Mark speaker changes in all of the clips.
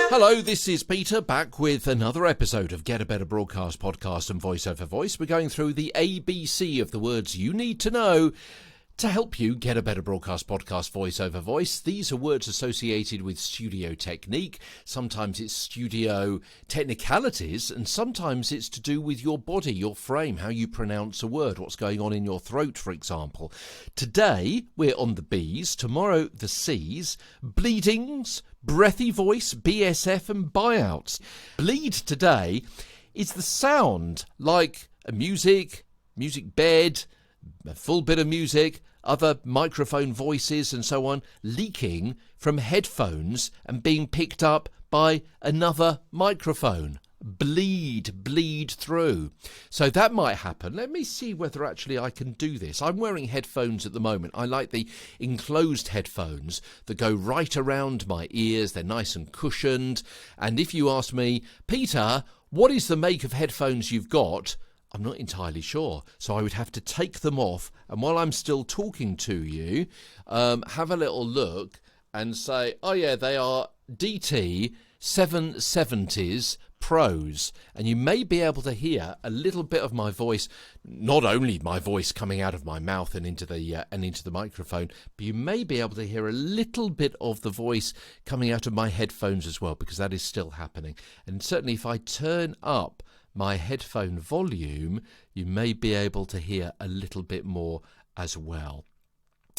Speaker 1: Hello, this is Peter, back with another episode of Get a Better Broadcast Podcast and Voiceover Voice. We're going through the ABC of the words you need to know to help you get a better broadcast podcast voiceover voice. These are words associated with studio technique. Sometimes it's studio technicalities, and sometimes it's to do with your body, your frame, how you pronounce a word, what's going on in your throat, for example. Today, we're on the B's, tomorrow the C's, bleedings, breathy voice, BSF and buyouts. Bleed today is the sound like a music bed, a full bit of music, other microphone voices and so on, leaking from headphones and being picked up by another microphone. Bleed through. So that might happen. Let me see whether actually I can do this. I'm wearing headphones at the moment. I like the enclosed headphones that go right around my ears. They're nice and cushioned. And if you ask me, Peter, what is the make of headphones you've got? I'm not entirely sure, so I would have to take them off, and while I'm still talking to you, have a little look and say, oh yeah, they are DT 770s Pros, and you may be able to hear a little bit of my voice, not only my voice coming out of my mouth and into the microphone, but you may be able to hear a little bit of the voice coming out of my headphones as well, because that is still happening. And certainly if I turn up my headphone volume, you may be able to hear a little bit more as well.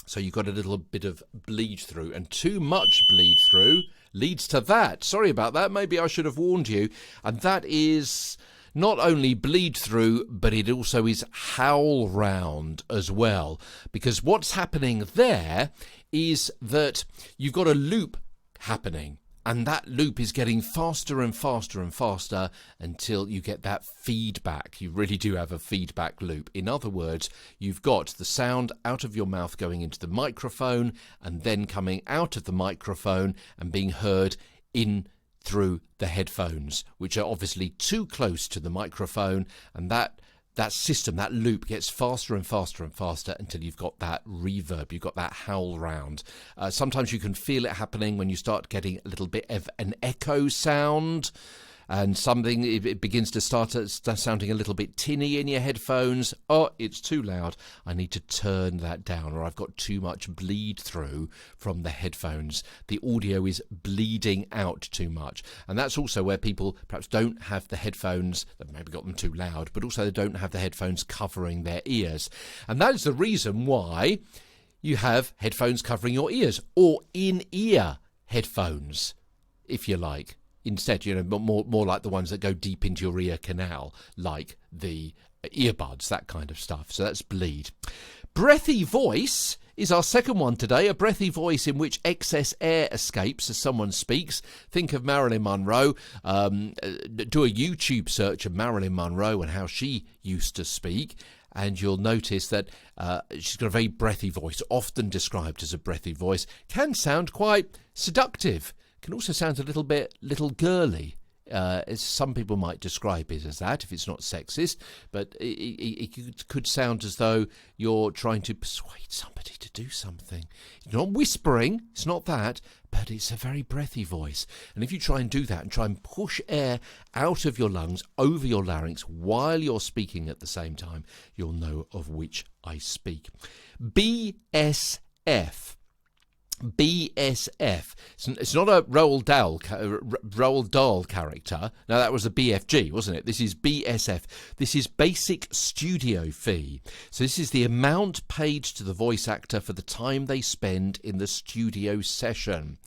Speaker 1: So you've got a little bit of bleed through, and too much bleed through leads to that. Sorry about that. Maybe I should have warned you. And that is not only bleed through, but it also is howl round as well. Because what's happening there is that you've got a loop happening. And that loop is getting faster and faster and faster until you get that feedback. You really do have a feedback loop. In other words, you've got the sound out of your mouth going into the microphone and then coming out of the microphone and being heard in through the headphones, which are obviously too close to the microphone, and that system, that loop, gets faster and faster and faster until you've got that reverb, you've got that howl round. Sometimes you can feel it happening when you start getting a little bit of an echo sound, and something, it begins to start sounding a little bit tinny in your headphones. Oh, it's too loud. I need to turn that down, or I've got too much bleed through from the headphones. The audio is bleeding out too much. And that's also where people perhaps don't have the headphones, they've maybe got them too loud, but also they don't have the headphones covering their ears. And that is the reason why you have headphones covering your ears, or in-ear headphones, if you like. Instead, more like the ones that go deep into your ear canal, like the earbuds, that kind of stuff. So that's bleed. Breathy voice is our second one today, a breathy voice in which excess air escapes as someone speaks. Think of Marilyn Monroe. Do a YouTube search of Marilyn Monroe and how she used to speak, and you'll notice that she's got a very breathy voice, often described as a breathy voice. Can sound quite seductive. Can also sound a little girly. As some people might describe it as that, if it's not sexist, but it could sound as though you're trying to persuade somebody to do something. You're not whispering, it's not that, but it's a very breathy voice. And if you try and do that and try and push air out of your lungs, over your larynx, while you're speaking at the same time, you'll know of which I speak. BSF. BSF. It's not a Roald Dahl character. No, that was a BFG, wasn't it? This is BSF. This is basic studio fee. So this is the amount paid to the voice actor for the time they spend in the studio session.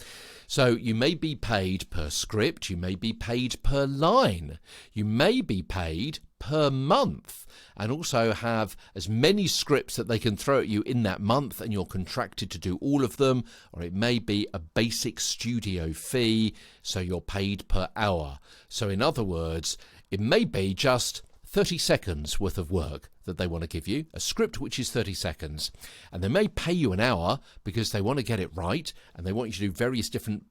Speaker 1: So you may be paid per script, you may be paid per line, you may be paid per month, and also have as many scripts that they can throw at you in that month, and you're contracted to do all of them. Or it may be a basic studio fee, so you're paid per hour. So in other words, it may be just 30 seconds worth of work that they want to give you, a script which is 30 seconds, and they may pay you an hour because they want to get it right, and they want you to do various different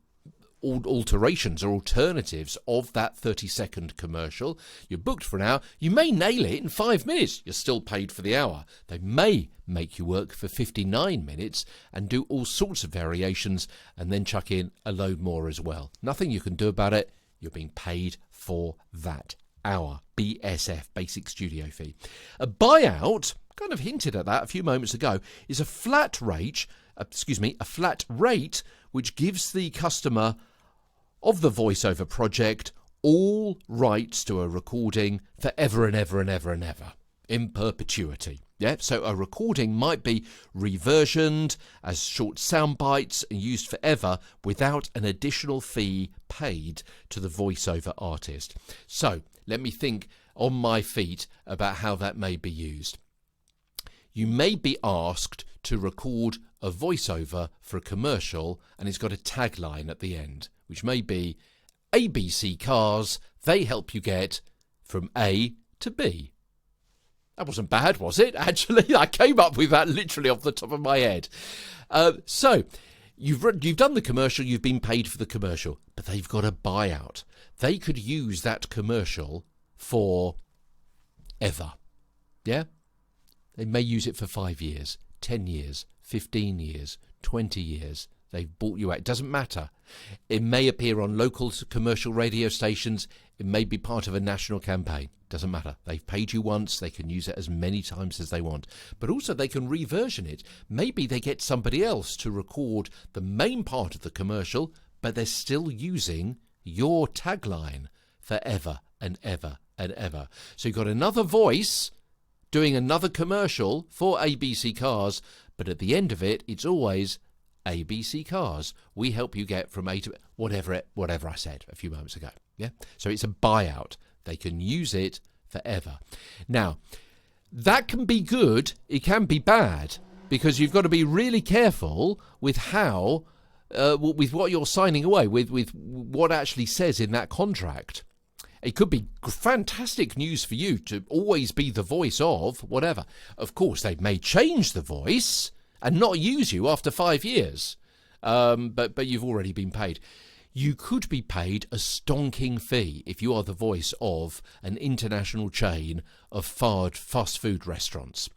Speaker 1: alterations or alternatives of that 30-second commercial. You're booked for an hour. You may nail it in 5 minutes. You're still paid for the hour. They may make you work for 59 minutes and do all sorts of variations and then chuck in a load more as well. Nothing you can do about it. You're being paid for that hour. BSF, basic studio fee. A buyout, kind of hinted at that a few moments ago, is a flat rate which gives the customer of the voiceover project all rights to a recording forever and ever and ever and ever, in perpetuity. Yeah, so a recording might be reversioned as short sound bites and used forever without an additional fee paid to the voiceover artist. So let me think on my feet about how that may be used. You may be asked to record a voiceover for a commercial and it's got a tagline at the end, which may be ABC cars, they help you get from A to B. That wasn't bad, was it? Actually, I came up with that literally off the top of my head. So you've done the commercial, you've been paid for the commercial, but they've got a buyout. They could use that commercial for ever. Yeah? They may use it for 5 years, 10 years, 15 years, 20 years. They've bought you out. It doesn't matter. It may appear on local commercial radio stations. It may be part of a national campaign. Doesn't matter. They've paid you once. They can use it as many times as they want. But also they can reversion it. Maybe they get somebody else to record the main part of the commercial, but they're still using your tagline forever and ever and ever. So you've got another voice doing another commercial for ABC Cars, but at the end of it, it's always ABC Cars. We help you get from A to whatever I said a few moments ago. Yeah. So it's a buyout. They can use it forever. Now, that can be good. It can be bad because you've got to be really careful with how, with what you're signing away with what actually says in that contract. It could be fantastic news for you to always be the voice of whatever. Of course, they may change the voice and not use you after 5 years, but you've already been paid. You could be paid a stonking fee if you are the voice of an international chain of fast food restaurants.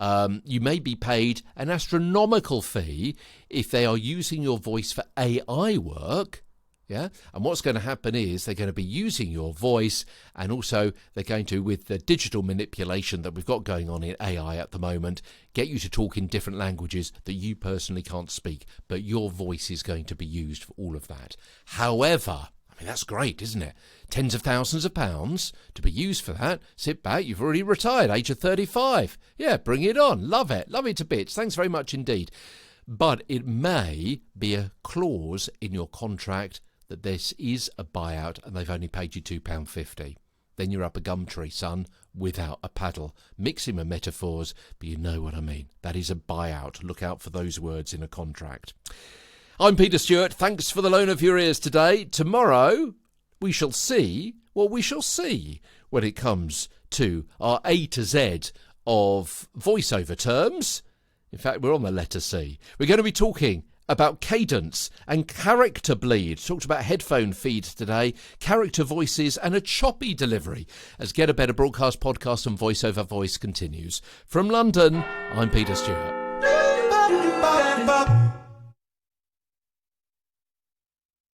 Speaker 1: You may be paid an astronomical fee if they are using your voice for AI work. Yeah, and what's going to happen is they're going to be using your voice, and also they're going to, with the digital manipulation that we've got going on in AI at the moment, get you to talk in different languages that you personally can't speak, but your voice is going to be used for all of that. However, I mean, that's great, isn't it? Tens of thousands of pounds to be used for that. Sit back, you've already retired, age of 35. Yeah, bring it on. Love it to bits. Thanks very much indeed. But it may be a clause in your contract that this is a buyout and they've only paid you £2.50. Then you're up a gum tree, son, without a paddle. Mixing my metaphors, but you know what I mean. That is a buyout. Look out for those words in a contract. I'm Peter Stewart. Thanks for the loan of your ears today. Tomorrow, we shall see what we shall see when it comes to our A to Z of voiceover terms. In fact, we're on the letter C. We're going to be talking about cadence and character bleed. Talked about headphone feeds today, character voices and a choppy delivery as Get a Better Broadcast podcast and voiceover voice continues. From London, I'm Peter Stewart.